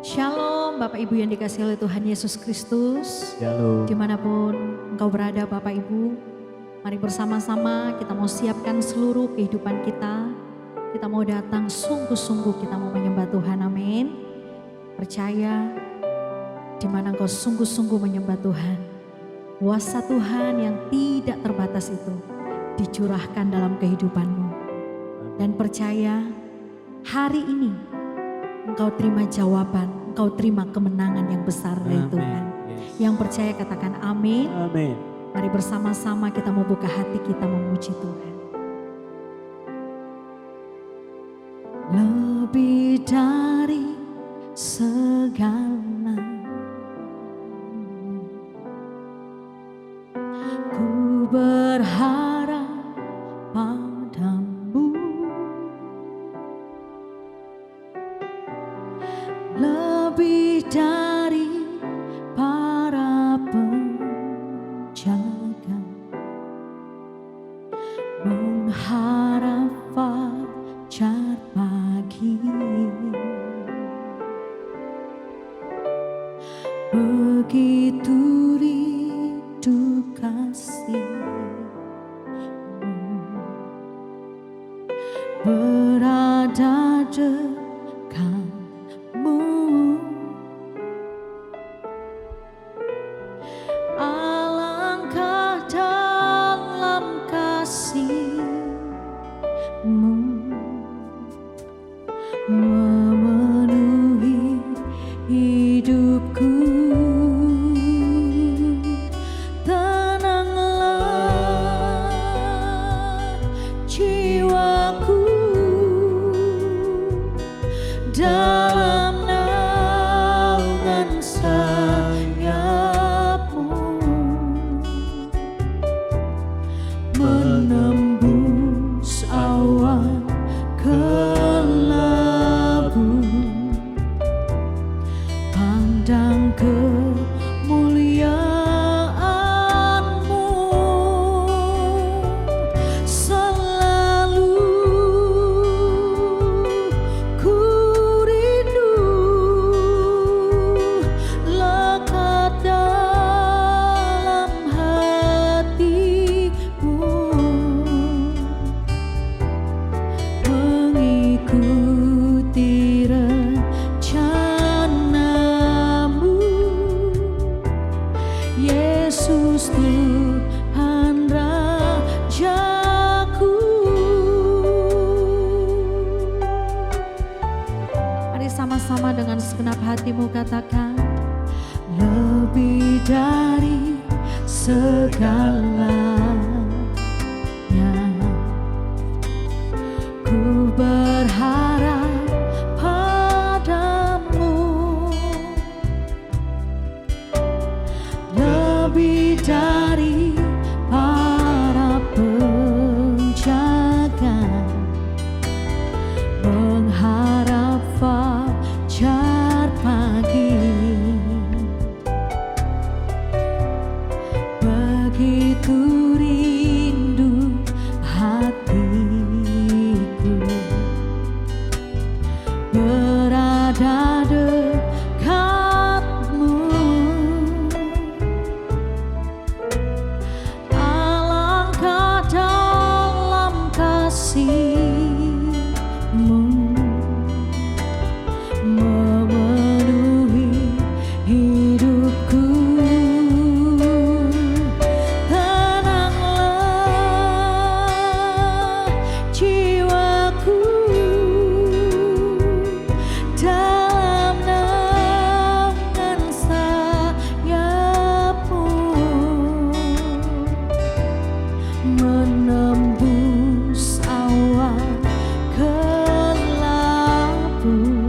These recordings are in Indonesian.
Shalom Bapak Ibu yang dikasihi oleh Tuhan Yesus Kristus. Shalom. Dimanapun engkau berada Bapak Ibu, mari bersama-sama kita mau siapkan seluruh kehidupan kita. Kita mau datang sungguh-sungguh, kita mau menyembah Tuhan, amin. Percaya dimana engkau sungguh-sungguh menyembah Tuhan, kuasa Tuhan yang tidak terbatas itu dicurahkan dalam kehidupanmu. Dan percaya hari ini engkau terima jawaban, engkau terima kemenangan yang besar dari Tuhan. Yes. Yang percaya katakan amin. Amin. Mari bersama-sama kita mau buka hati kita memuji Tuhan. Lebih dari segala ku berharap padamu, lebih dari para penjaga, mengharap fajar pagi, begitu rindu kasih-Mu, berada dekatmu, alangkah dalam kasih-Mu, memenuhi hidupku. Tenanglah jiwaku dalam naungan sayap-Mu, menembus awan kelabu, pandang kemuliaan-Mu, selalu ku rindu lekat dalam hati-Mu, mengikuti rencana-Mu, Yesus Tuhan Rajaku. Mari sama-sama dengan segenap hatimu katakan, lebih dari segalanya ku berharap padamu, lebih dari para penjaga, mengharap fajar pagi, begitu rindu hatiku berada dekatmu, alangkah dalam kasih-Mu, memenuhi hidupku. Tenanglah jiwaku dalam naungan sayap-Mu, menembus awan kelabu,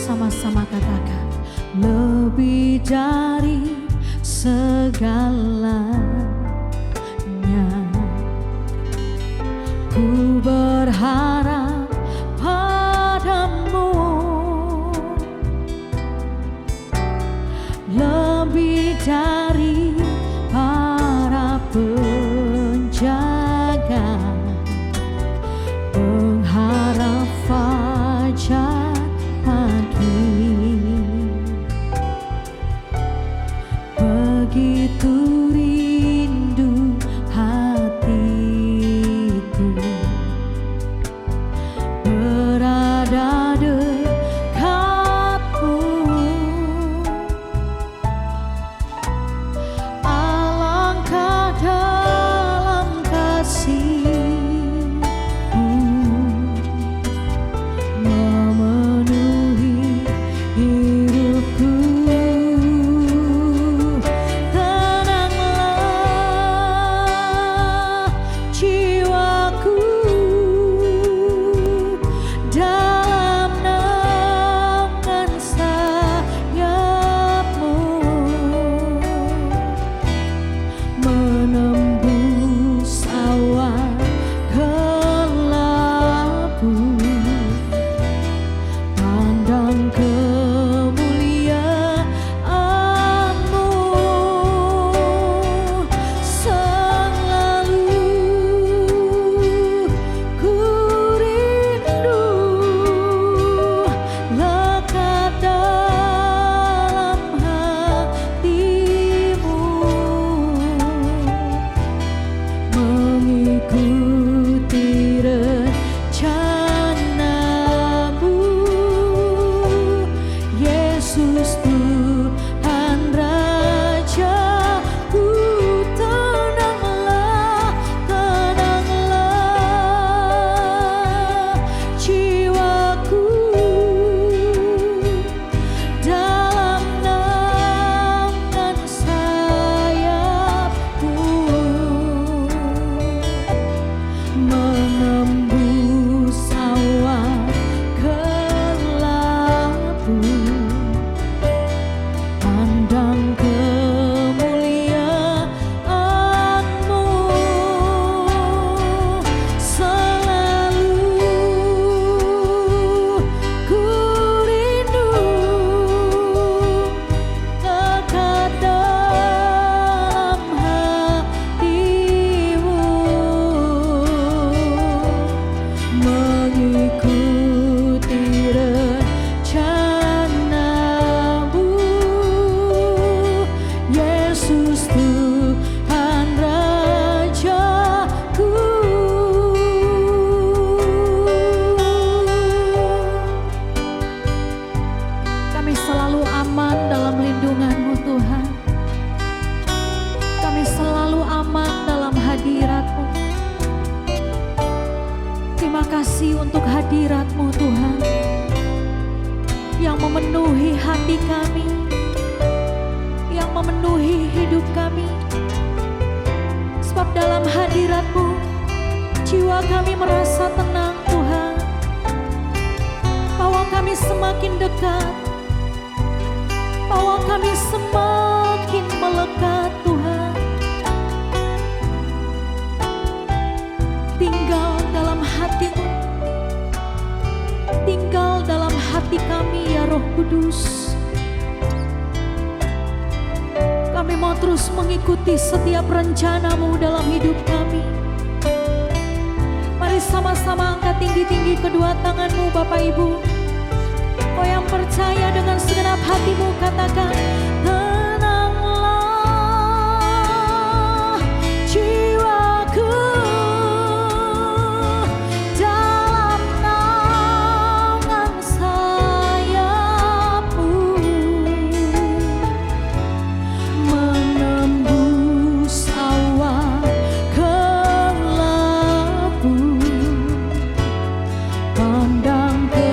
Sama-sama katakan, lebih dari segalanya ku berharap padamu, lebih dari para penjaga, pengharap fajar pagi. Begitu rindu hatiku berada dekatmu, alangkah dalam kasih-Mu memenuhi hidupku. Tenanglah jiwaku dalam naungan sayap-Mu, menembus awan gelap-Mu, pandang kemuliaan-Mu, selalu ku rindu lekat dalam hati-Mu, mengikuti rencana-Mu, Yesus Tuhan Rajaku. Tenanglah, tenanglah jiwaku dalam naungan sayap-Mu, menembus awan gelap-Mu, pandang kemuliaan-Mu, selalu ku rindu lekat dalam hati-Mu, mengikuti rencana-Mu, Yesus Tuhan Rajaku. Kami selalu aman dalam lindungan-Mu Tuhan. Kami selalu aman dalam hadirat-Mu. Terima kasih untuk hadirat-Mu Tuhan, yang memenuhi hati kami, yang memenuhi hidup kami. Sebab dalam hadirat-Mu jiwa kami merasa tenang Tuhan, bahwa kami semakin dekat, bahwa kami semakin melekat Tuhan. Tinggal dalam hati-Mu, tinggal dalam hati kami ya Roh Kudus. Kami mau terus mengikuti setiap rencana-Mu dalam hidup kami. Mari sama-sama angkat tinggi-tinggi kedua tangan-Mu Bapak Ibu. Kau yang percaya dengan segenap hatimu katakan, tenanglah jiwaku dalam naungan sayap-Mu, menembus awan gelap-Mu, pandang ke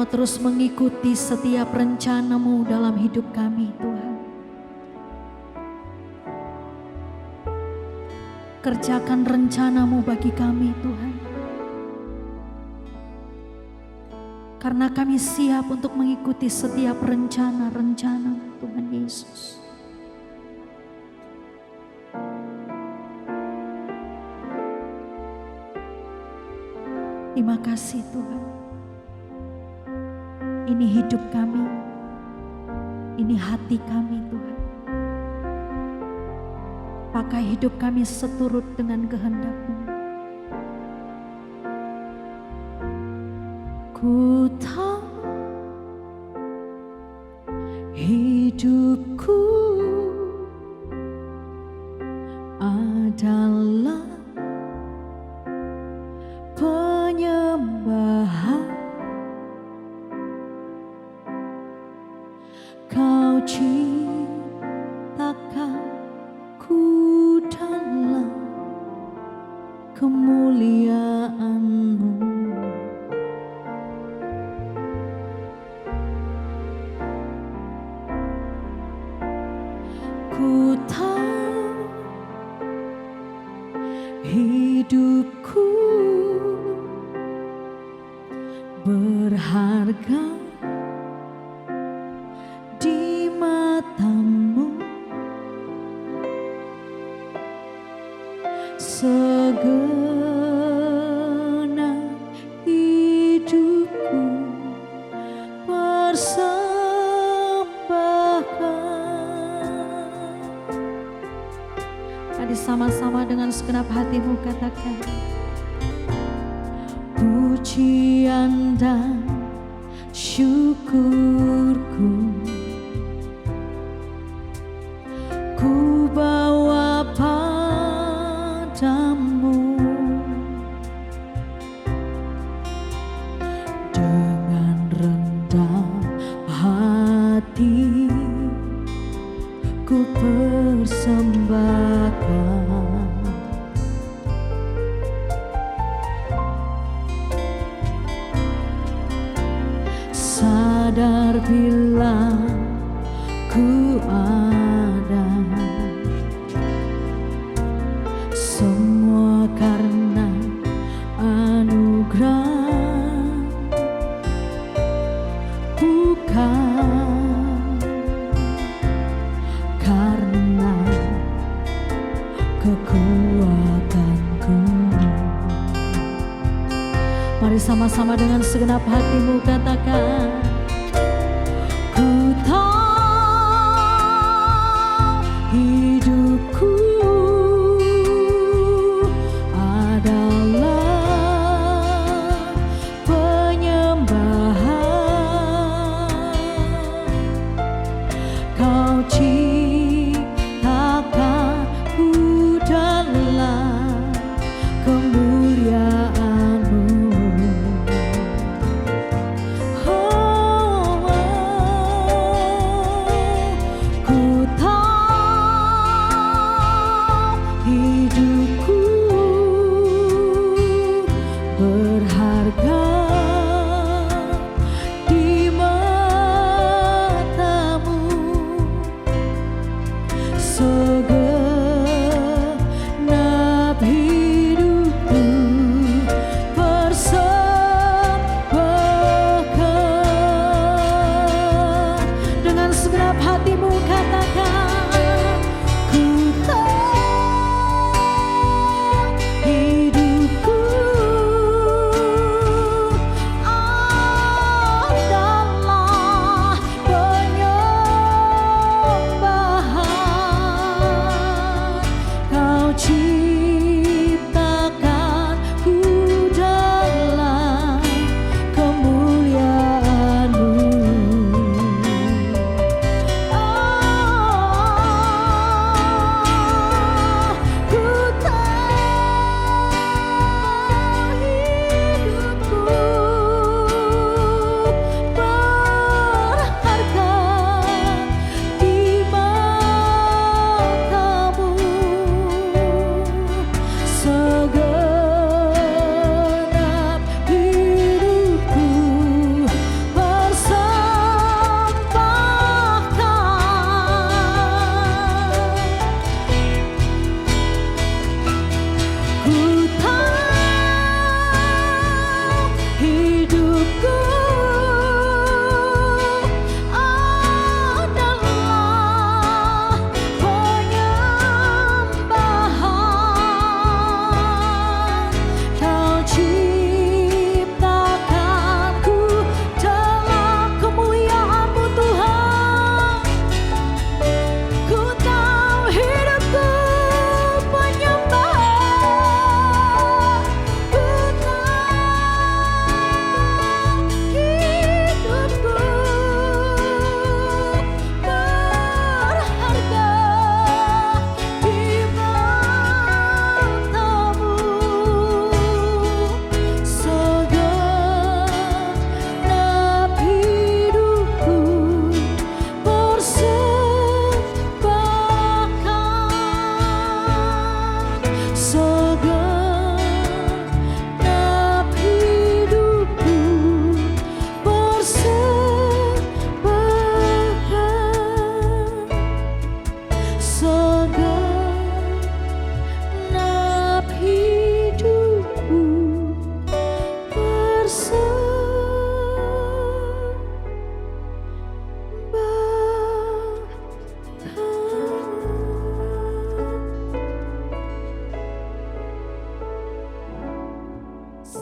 terus mengikuti setiap rencana-Mu dalam hidup kami, Tuhan. Kerjakan rencana-Mu bagi kami, Tuhan. Karena kami siap untuk mengikuti setiap rencana-rencana Tuhan Yesus. Terima kasih Tuhan. Ini hidup kami, ini hati kami Tuhan. Pakai hidup kami seturut dengan kehendak-Mu. Ku tahu hidupku adalah penyembahan. Kau ciptakan ku dalam kemuliaan-Mu. Ku tahu hidupku berharga di mata-Mu. Segenap hidupku persembahkan. Mari sama-sama dengan segenap hatimu katakan, pujian dan syukurku ku bawa padamu. Dengan rendah hati ku persembahkan. Sadar bila ku ada, semua karena anugerah, bukan karena kekuatanku. Mari sama-sama dengan segenap hatimu katakan, ku tahu hidupku adalah penyembahan. Kau ciptakan ku dalam kemuliaan-Mu. Hidupku berharga di mata-Mu. Segenap hidupku persembahkan. Dengan segenap hatimu katakan, ku tahu hidupku adalah penyembahan. Kau ciptakan ku dalam kemuliaan-Mu. Oh,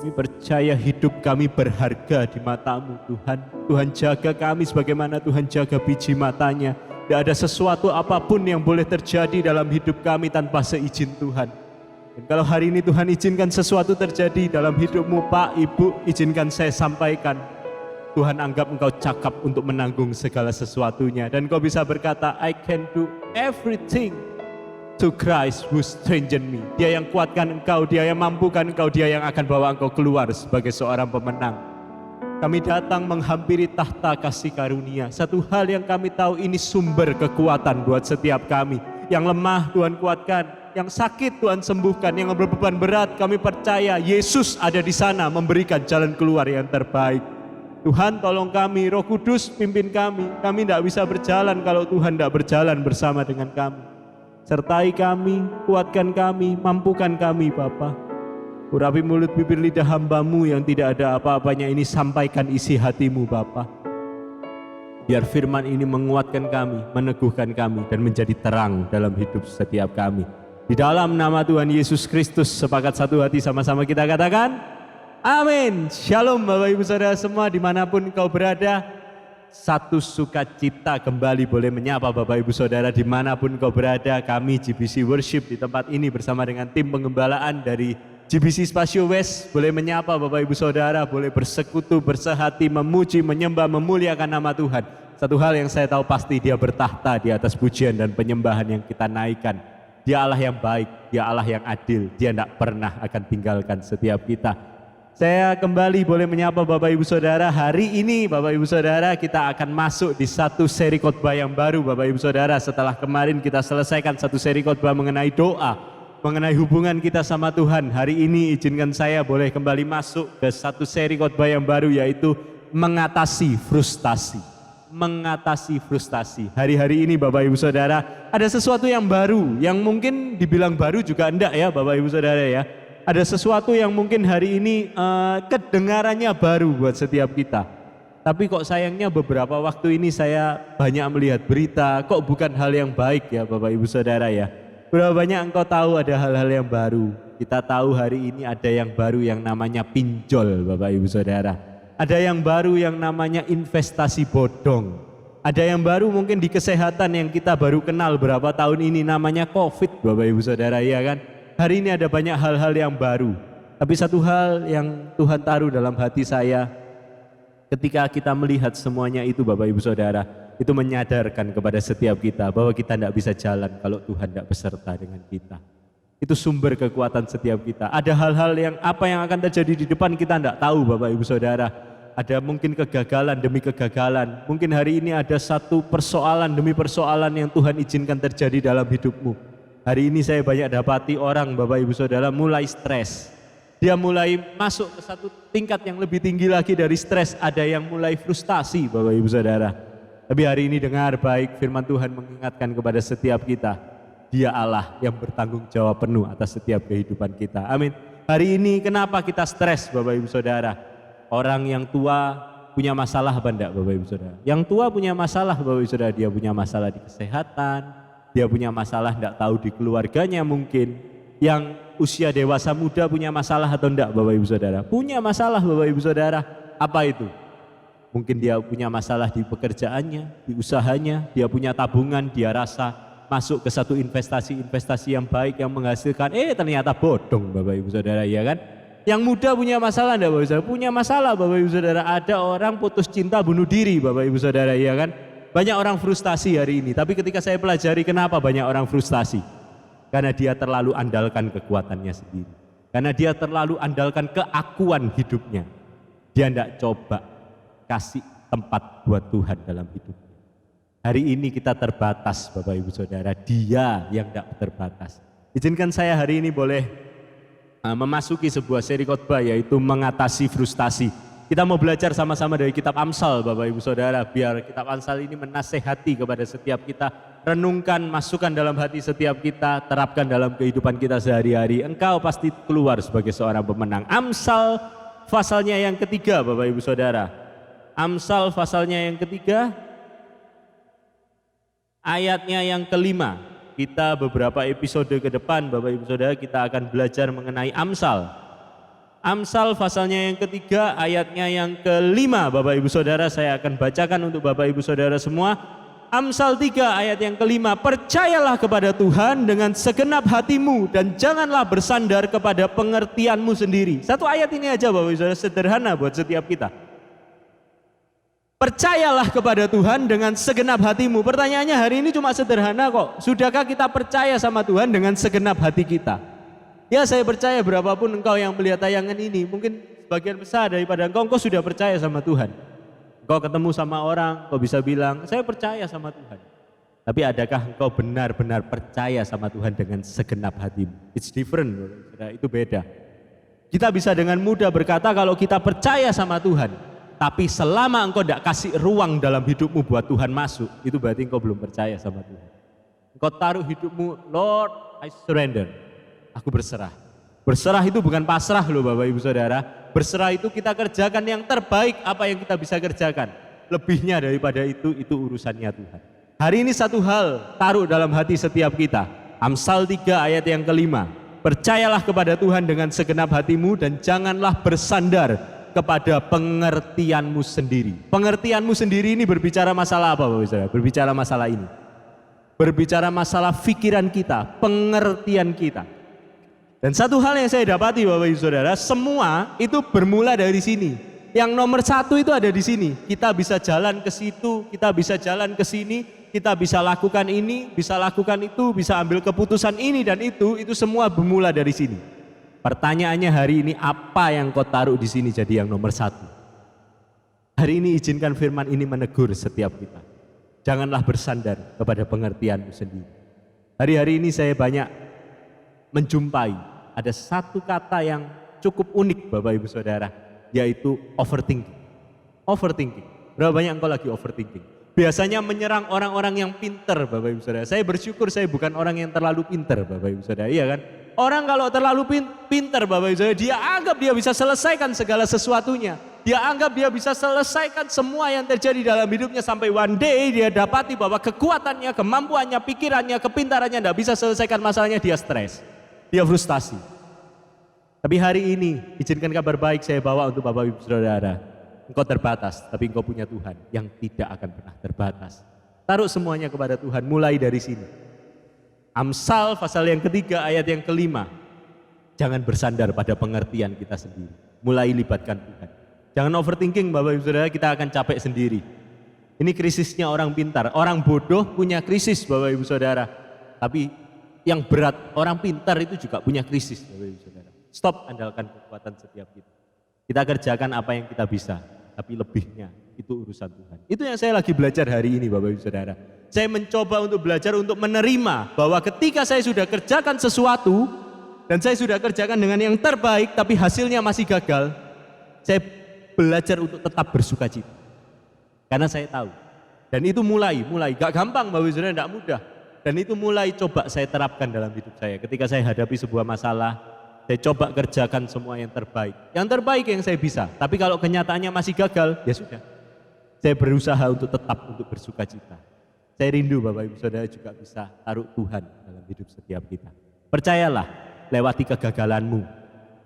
Kami percaya hidup kami berharga di mata-Mu Tuhan. Tuhan jaga kami sebagaimana Tuhan jaga biji matanya. Tidak ada sesuatu apapun yang boleh terjadi dalam hidup kami tanpa seizin Tuhan. Dan kalau hari ini Tuhan izinkan sesuatu terjadi dalam hidupmu Pak, Ibu, izinkan saya sampaikan. Tuhan anggap engkau cakap untuk menanggung segala sesuatunya. Dan kau bisa berkata, I can do everything to Christ who strengthen me. Dia yang kuatkan engkau, dia yang mampukan engkau, dia yang akan bawa engkau keluar sebagai seorang pemenang. Kami datang menghampiri tahta kasih karunia. Satu hal yang kami tahu, ini sumber kekuatan buat setiap kami. Yang lemah Tuhan kuatkan, yang sakit Tuhan sembuhkan, yang berbeban berat kami percaya Yesus ada di sana memberikan jalan keluar yang terbaik. Tuhan tolong kami, Roh Kudus pimpin kami. Kami tidak bisa berjalan kalau Tuhan tidak berjalan bersama dengan kami. Sertai kami, kuatkan kami, mampukan kami Bapa. Urapi mulut bibir lidah hamba-Mu yang tidak ada apa-apanya ini, sampaikan isi hati-Mu Bapa. Biar firman ini menguatkan kami, meneguhkan kami, dan menjadi terang dalam hidup setiap kami. Di dalam nama Tuhan Yesus Kristus, sepakat satu hati sama-sama kita katakan, amin. Shalom Bapak Ibu Saudara semua dimanapun kau berada. Satu sukacita kembali boleh menyapa Bapak Ibu Saudara dimanapun kau berada. Kami GBC Worship di tempat ini bersama dengan tim pengembalaan dari GBC Spasio West boleh menyapa Bapak Ibu Saudara, boleh bersekutu, bersehati, memuji, menyembah, memuliakan nama Tuhan. Satu hal yang saya tahu pasti, Dia bertahta di atas pujian dan penyembahan yang kita naikkan. Dia Allah yang baik, Dia Allah yang adil, Dia tidak pernah akan tinggalkan setiap kita. Saya kembali boleh menyapa Bapak Ibu Saudara. Hari ini Bapak Ibu Saudara kita akan masuk di satu seri khotbah yang baru Bapak Ibu Saudara. Setelah kemarin kita selesaikan satu seri khotbah mengenai doa, mengenai hubungan kita sama Tuhan. Hari ini izinkan saya boleh kembali masuk ke satu seri khotbah yang baru, yaitu mengatasi frustasi. Mengatasi frustasi. Hari-hari ini Bapak Ibu Saudara ada sesuatu yang baru, yang mungkin dibilang baru juga enggak ya Bapak Ibu Saudara ya. Ada sesuatu yang mungkin hari ini kedengarannya baru buat setiap kita. Tapi kok sayangnya beberapa waktu ini saya banyak melihat berita, kok bukan hal yang baik ya Bapak Ibu Saudara ya. Berapa banyak engkau tahu ada hal-hal yang baru. Kita tahu hari ini ada yang baru yang namanya pinjol Bapak Ibu Saudara. Ada yang baru yang namanya investasi bodong. Ada yang baru mungkin di kesehatan yang kita baru kenal berapa tahun ini namanya COVID Bapak Ibu Saudara ya kan. Hari ini ada banyak hal-hal yang baru. Tapi satu hal yang Tuhan taruh dalam hati saya, ketika kita melihat semuanya itu Bapak Ibu Saudara, itu menyadarkan kepada setiap kita bahwa kita tidak bisa jalan kalau Tuhan tidak beserta dengan kita. Itu sumber kekuatan setiap kita. Ada hal-hal yang apa yang akan terjadi di depan kita tidak tahu Bapak Ibu Saudara. Ada mungkin kegagalan demi kegagalan. Mungkin hari ini ada satu persoalan demi persoalan yang Tuhan izinkan terjadi dalam hidupmu. Hari ini saya banyak dapati orang Bapak Ibu Saudara mulai stres. Dia mulai masuk ke satu tingkat yang lebih tinggi lagi dari stres. Ada yang mulai frustasi Bapak Ibu Saudara. Tapi hari ini dengar baik firman Tuhan mengingatkan kepada setiap kita. Dia Allah yang bertanggung jawab penuh atas setiap kehidupan kita. Amin. Hari ini kenapa kita stres Bapak Ibu Saudara? Orang yang tua punya masalah apa enggak Bapak Ibu Saudara? Yang tua punya masalah Bapak Ibu Saudara. Dia punya masalah di kesehatan. Dia punya masalah tidak tahu di keluarganya mungkin. Yang usia dewasa muda punya masalah atau tidak Bapak Ibu Saudara? Punya masalah Bapak Ibu Saudara. Apa itu? Mungkin dia punya masalah di pekerjaannya, di usahanya. Dia punya tabungan, dia rasa masuk ke satu investasi yang baik yang menghasilkan. Ternyata bodong Bapak Ibu Saudara ya kan? Yang muda punya masalah enggak Bapak Ibu Saudara? Punya masalah Bapak Ibu Saudara. Ada orang putus cinta bunuh diri Bapak Ibu Saudara ya kan? Banyak orang frustasi hari ini, tapi ketika saya pelajari kenapa banyak orang frustasi? Karena dia terlalu andalkan kekuatannya sendiri. Karena dia terlalu andalkan keakuan hidupnya. Dia tidak coba kasih tempat buat Tuhan dalam hidupnya. Hari ini kita terbatas Bapak Ibu Saudara, Dia yang tidak terbatas. Izinkan saya hari ini boleh memasuki sebuah seri khotbah yaitu mengatasi frustasi. Kita mau belajar sama-sama dari kitab Amsal Bapak Ibu Saudara, biar kitab Amsal ini menasehati kepada setiap kita, renungkan, masukkan dalam hati setiap kita, terapkan dalam kehidupan kita sehari-hari. Engkau pasti keluar sebagai seorang pemenang. Amsal pasalnya yang ketiga Bapak Ibu Saudara. Amsal pasalnya yang ketiga, ayatnya yang kelima. Kita beberapa episode ke depan Bapak Ibu Saudara kita akan belajar mengenai Amsal. Amsal pasalnya yang ketiga, ayatnya yang kelima. Bapak Ibu Saudara, saya akan bacakan untuk Bapak Ibu Saudara semua. Amsal 3 ayat yang kelima, percayalah kepada Tuhan dengan segenap hatimu dan janganlah bersandar kepada pengertianmu sendiri. Satu ayat ini aja Bapak Ibu Saudara, sederhana buat setiap kita. Percayalah kepada Tuhan dengan segenap hatimu. Pertanyaannya hari ini cuma sederhana kok. Sudahkah kita percaya sama Tuhan dengan segenap hati kita? Ya, saya percaya berapapun engkau yang melihat tayangan ini, mungkin sebagian besar daripada engkau sudah percaya sama Tuhan. Engkau ketemu sama orang, engkau bisa bilang, saya percaya sama Tuhan. Tapi adakah engkau benar-benar percaya sama Tuhan dengan segenap hatimu? It's different, itu beda. Kita bisa dengan mudah berkata kalau kita percaya sama Tuhan, tapi selama engkau tidak kasih ruang dalam hidupmu buat Tuhan masuk, itu berarti engkau belum percaya sama Tuhan. Engkau taruh hidupmu, Lord, I surrender. Aku berserah. Berserah itu bukan pasrah loh Bapak Ibu Saudara. Berserah itu kita kerjakan yang terbaik apa yang kita bisa kerjakan. Lebihnya daripada itu urusannya Tuhan. Hari ini satu hal taruh dalam hati setiap kita. Amsal 3 ayat yang kelima. Percayalah kepada Tuhan dengan segenap hatimu dan janganlah bersandar kepada pengertianmu sendiri. Pengertianmu sendiri ini berbicara masalah apa Bapak Ibu Saudara? Berbicara masalah ini. Berbicara masalah pikiran kita, pengertian kita. Dan satu hal yang saya dapati Bapak Ibu Saudara, semua itu bermula dari sini. Yang nomor satu itu ada di sini. Kita bisa jalan ke situ, kita bisa jalan ke sini, kita bisa lakukan ini, bisa lakukan itu, bisa ambil keputusan ini dan itu semua bermula dari sini. Pertanyaannya hari ini, apa yang kau taruh di sini jadi yang nomor satu? Hari ini izinkan firman ini menegur setiap kita. Janganlah bersandar kepada pengertianmu sendiri. Hari-hari ini saya banyak menjumpai ada satu kata yang cukup unik Bapak Ibu Saudara, yaitu overthinking. Overthinking. Berapa banyak engkau lagi overthinking? Biasanya menyerang orang-orang yang pinter Bapak Ibu Saudara. Saya bersyukur saya bukan orang yang terlalu pinter Bapak Ibu Saudara, iya kan? Orang kalau terlalu pinter Bapak Ibu Saudara, dia anggap dia bisa selesaikan segala sesuatunya. Dia anggap dia bisa selesaikan semua yang terjadi dalam hidupnya sampai one day dia dapati bahwa kekuatannya, kemampuannya, pikirannya, kepintarannya tidak bisa selesaikan masalahnya, dia stres. Dia frustasi. Tapi hari ini izinkan kabar baik saya bawa untuk Bapak Ibu Saudara. Engkau terbatas, tapi engkau punya Tuhan yang tidak akan pernah terbatas. Taruh semuanya kepada Tuhan, mulai dari sini. Amsal pasal yang ketiga ayat yang kelima. Jangan bersandar pada pengertian kita sendiri. Mulai libatkan Tuhan. Jangan overthinking Bapak Ibu Saudara, kita akan capek sendiri. Ini krisisnya orang pintar. Orang bodoh punya krisis Bapak Ibu Saudara. Tapi yang berat, orang pintar itu juga punya krisis Bapak Ibu Saudara. Stop andalkan kekuatan setiap kita. Kita kerjakan apa yang kita bisa, tapi lebihnya itu urusan Tuhan. Itu yang saya lagi belajar hari ini Bapak Ibu Saudara. Saya mencoba untuk belajar untuk menerima bahwa ketika saya sudah kerjakan sesuatu dan saya sudah kerjakan dengan yang terbaik tapi hasilnya masih gagal, saya belajar untuk tetap bersuka cita. Karena saya tahu. Dan itu mulai, gak gampang Bapak Ibu Saudara, gak mudah. Dan itu mulai coba saya terapkan dalam hidup saya. Ketika saya hadapi sebuah masalah, saya coba kerjakan semua yang terbaik. Yang terbaik yang saya bisa. Tapi kalau kenyataannya masih gagal, ya sudah. Saya berusaha untuk tetap untuk bersuka cita. Saya rindu Bapak Ibu Saudara juga bisa taruh Tuhan dalam hidup setiap kita. Percayalah, lewati kegagalanmu.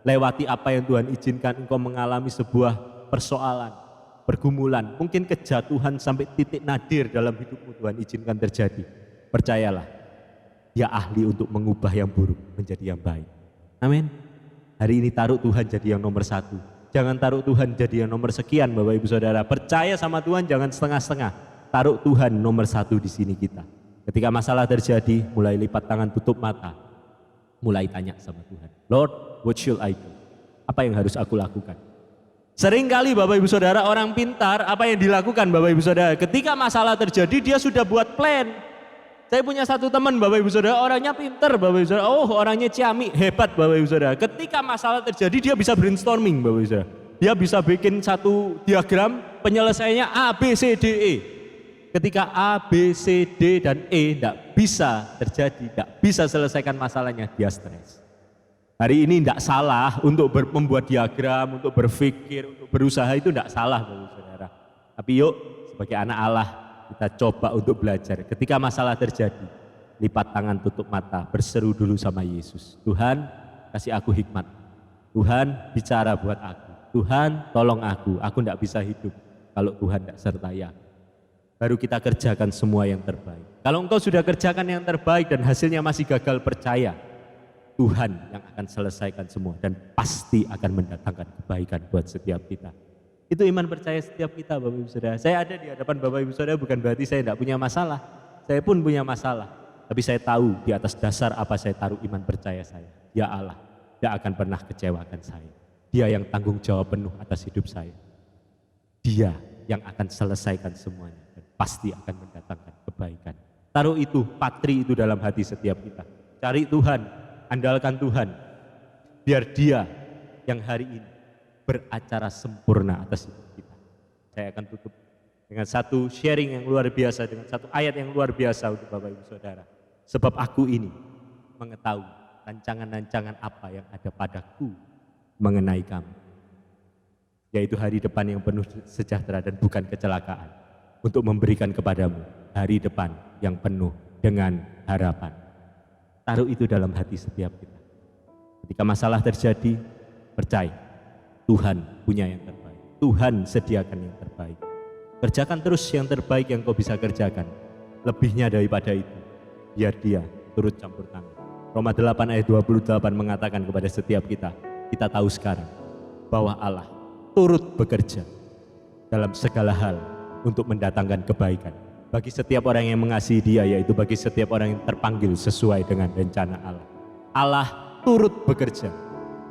Lewati apa yang Tuhan izinkan engkau mengalami sebuah persoalan, pergumulan. Mungkin kejatuhan sampai titik nadir dalam hidupmu Tuhan izinkan terjadi. Percayalah, dia ahli untuk mengubah yang buruk menjadi yang baik. Amin. Hari ini taruh Tuhan jadi yang nomor satu. Jangan taruh Tuhan jadi yang nomor sekian Bapak Ibu Saudara. Percaya sama Tuhan jangan setengah-setengah. Taruh Tuhan nomor satu di sini kita. Ketika masalah terjadi, mulai lipat tangan, tutup mata. Mulai tanya sama Tuhan. Lord, what should I do? Apa yang harus aku lakukan? Seringkali Bapak Ibu Saudara orang pintar, apa yang dilakukan Bapak Ibu Saudara? Ketika masalah terjadi dia sudah buat plan. Saya punya satu teman Bapak Ibu Saudara, orangnya pinter Bapak Ibu Saudara, orangnya ciamik, hebat Bapak Ibu Saudara. Ketika masalah terjadi dia bisa brainstorming Bapak Ibu Saudara. Dia bisa bikin satu diagram penyelesaiannya A, B, C, D, E. Ketika A, B, C, D, dan E tidak bisa terjadi, tidak bisa selesaikan masalahnya, dia stres. Hari ini tidak salah untuk membuat diagram, untuk berpikir, untuk berusaha itu tidak salah Bapak Ibu Saudara. Tapi yuk sebagai anak Allah, kita coba untuk belajar. Ketika masalah terjadi, lipat tangan, tutup mata, berseru dulu sama Yesus. Tuhan, kasih aku hikmat. Tuhan bicara buat aku. Tuhan tolong aku tidak bisa hidup kalau Tuhan tidak sertai aku. Baru kita kerjakan semua yang terbaik. Kalau engkau sudah kerjakan yang terbaik dan hasilnya masih gagal, percaya Tuhan yang akan selesaikan semua dan pasti akan mendatangkan kebaikan buat setiap kita. Itu iman percaya setiap kita, Bapak Ibu Saudara. Saya ada di hadapan Bapak Ibu Saudara bukan berarti saya tidak punya masalah. Saya pun punya masalah. Tapi saya tahu di atas dasar apa saya taruh iman percaya saya. Ya Allah, tidak akan pernah kecewakan saya. Dia yang tanggung jawab penuh atas hidup saya. Dia yang akan selesaikan semuanya dan pasti akan mendatangkan kebaikan. Taruh itu, patri itu dalam hati setiap kita. Cari Tuhan, andalkan Tuhan. Biar Dia yang hari ini beracara sempurna atas hidup kita. Saya akan tutup dengan satu sharing yang luar biasa, dengan satu ayat yang luar biasa untuk Bapak Ibu Saudara. Sebab aku ini mengetahui rancangan-rancangan apa yang ada padaku mengenai kamu, yaitu hari depan yang penuh sejahtera dan bukan kecelakaan, untuk memberikan kepadamu hari depan yang penuh dengan harapan. Taruh itu dalam hati setiap kita. Ketika masalah terjadi, percaya Tuhan punya yang terbaik. Tuhan sediakan yang terbaik. Kerjakan terus yang terbaik yang kau bisa kerjakan. Lebihnya daripada itu, biar Dia turut campur tangan. Roma 8 ayat 28 mengatakan kepada setiap kita tahu sekarang bahwa Allah turut bekerja dalam segala hal untuk mendatangkan kebaikan bagi setiap orang yang mengasihi Dia, yaitu bagi setiap orang yang terpanggil sesuai dengan rencana Allah. Allah turut bekerja.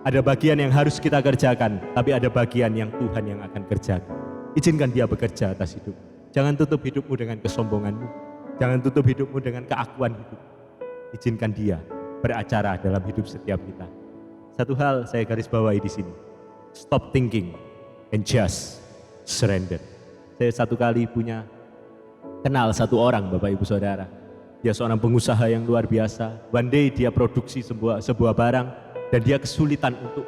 Ada bagian yang harus kita kerjakan, tapi ada bagian yang Tuhan yang akan kerjakan. Izinkan Dia bekerja atas hidup. Jangan tutup hidupmu dengan kesombonganmu. Jangan tutup hidupmu dengan keakuan hidup. Izinkan Dia beracara dalam hidup setiap kita. Satu hal saya garis bawahi di sini. Stop thinking and just surrender. Saya satu kali kenal satu orang, Bapak Ibu Saudara. Dia seorang pengusaha yang luar biasa. One day dia produksi sebuah barang dan dia kesulitan untuk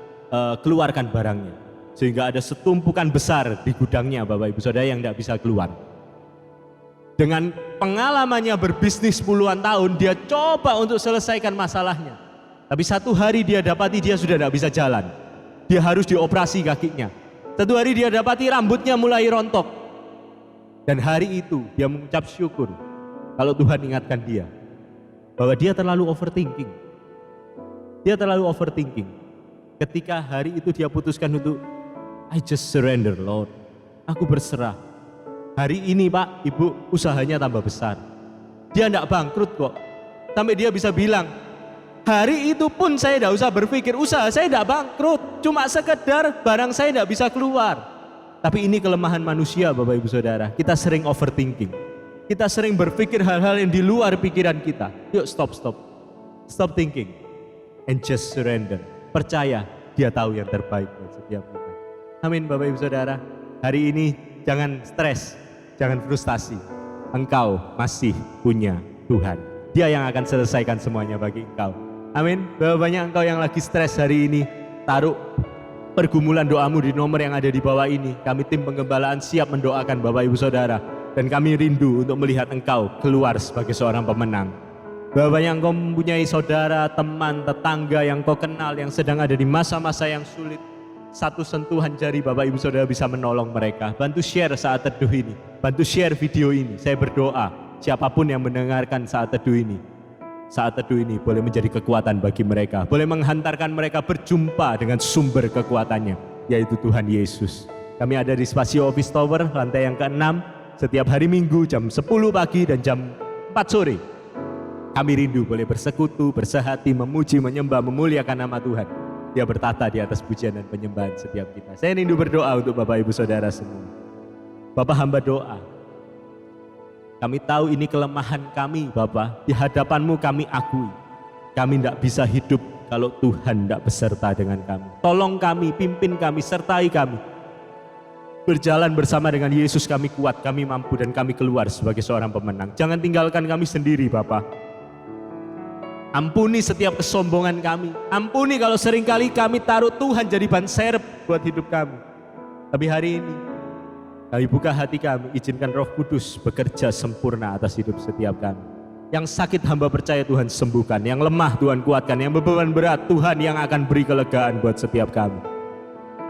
keluarkan barangnya. Sehingga ada setumpukan besar di gudangnya, Bapak Ibu Saudara, yang tidak bisa keluar. Dengan pengalamannya berbisnis puluhan tahun, dia coba untuk selesaikan masalahnya. Tapi satu hari dia dapati dia sudah tidak bisa jalan. Dia harus dioperasi kakinya. Satu hari dia dapati rambutnya mulai rontok. Dan hari itu dia mengucap syukur kalau Tuhan ingatkan dia bahwa dia terlalu overthinking. Dia terlalu overthinking. Ketika hari itu dia putuskan untuk I just surrender, Lord. Aku berserah. Hari ini Pak, Ibu, usahanya tambah besar. Dia tidak bangkrut kok. Sampai dia bisa bilang, hari itu pun saya tidak usah berpikir, usaha saya tidak bangkrut. Cuma sekedar barang saya tidak bisa keluar. Tapi ini kelemahan manusia, Bapak Ibu Saudara. Kita sering overthinking. Kita sering berpikir hal-hal yang di luar pikiran kita. Yuk stop. Stop thinking and just surrender. Percaya Dia tahu yang terbaik buat setiap kita. Amin, Bapak Ibu Saudara. Hari ini jangan stres, jangan frustasi. Engkau masih punya Tuhan. Dia yang akan selesaikan semuanya bagi engkau. Amin. Bahwa banyak engkau yang lagi stres hari ini, taruh pergumulan doamu di nomor yang ada di bawah ini. Kami tim penggembalaan siap mendoakan Bapak Ibu Saudara. Dan kami rindu untuk melihat engkau keluar sebagai seorang pemenang. Bahwa banyak engkau mempunyai saudara, teman, tetangga yang kau kenal yang sedang ada di masa-masa yang sulit. Satu sentuhan jari Bapak Ibu Saudara bisa menolong mereka. Bantu share saat teduh ini. Bantu share video ini. Saya berdoa siapapun yang mendengarkan saat teduh ini boleh menjadi kekuatan bagi mereka. Boleh menghantarkan mereka berjumpa dengan sumber kekuatannya, yaitu Tuhan Yesus. Kami ada di Spasio Office Tower, lantai yang ke-6. Setiap hari Minggu jam 10 pagi dan jam 4 sore. Kami rindu boleh bersekutu, bersehati, memuji, menyembah, memuliakan nama Tuhan. Dia bertata di atas pujian dan penyembahan setiap kita. Saya rindu berdoa untuk Bapak Ibu Saudara semua. Bapak hamba doa. Kami tahu ini kelemahan kami Bapak. Di hadapan-Mu kami akui. Kami tidak bisa hidup kalau Tuhan tidak beserta dengan kami. Tolong kami, pimpin kami, sertai kami. Berjalan bersama dengan Yesus kami kuat, kami mampu dan kami keluar sebagai seorang pemenang. Jangan tinggalkan kami sendiri Bapak. Ampuni setiap kesombongan kami. Ampuni kalau seringkali kami taruh Tuhan jadi ban serep buat hidup kami. Tapi hari ini kami buka hati kami, izinkan Roh Kudus bekerja sempurna atas hidup setiap kami. Yang sakit hamba percaya Tuhan sembuhkan, yang lemah Tuhan kuatkan, yang beban berat Tuhan yang akan beri kelegaan buat setiap kami.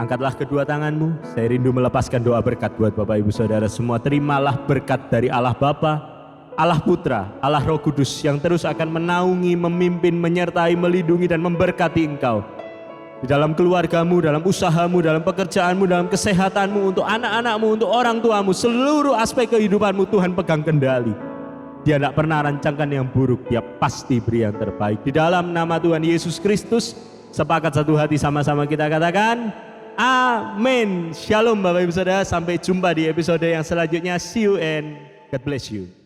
Angkatlah kedua tanganmu, saya rindu melepaskan doa berkat buat Bapak Ibu Saudara semua. Terimalah berkat dari Allah Bapa, Allah Putra, Allah Roh Kudus yang terus akan menaungi, memimpin, menyertai, melindungi dan memberkati engkau. Di dalam keluargamu, dalam usahamu, dalam pekerjaanmu, dalam kesehatanmu, untuk anak-anakmu, untuk orang tuamu, seluruh aspek kehidupanmu Tuhan pegang kendali. Dia tidak pernah rancangkan yang buruk, dia pasti beri yang terbaik. Di dalam nama Tuhan Yesus Kristus, sepakat satu hati sama-sama kita katakan, amin. Shalom Bapak Ibu Saudara, sampai jumpa di episode yang selanjutnya. See you and God bless you.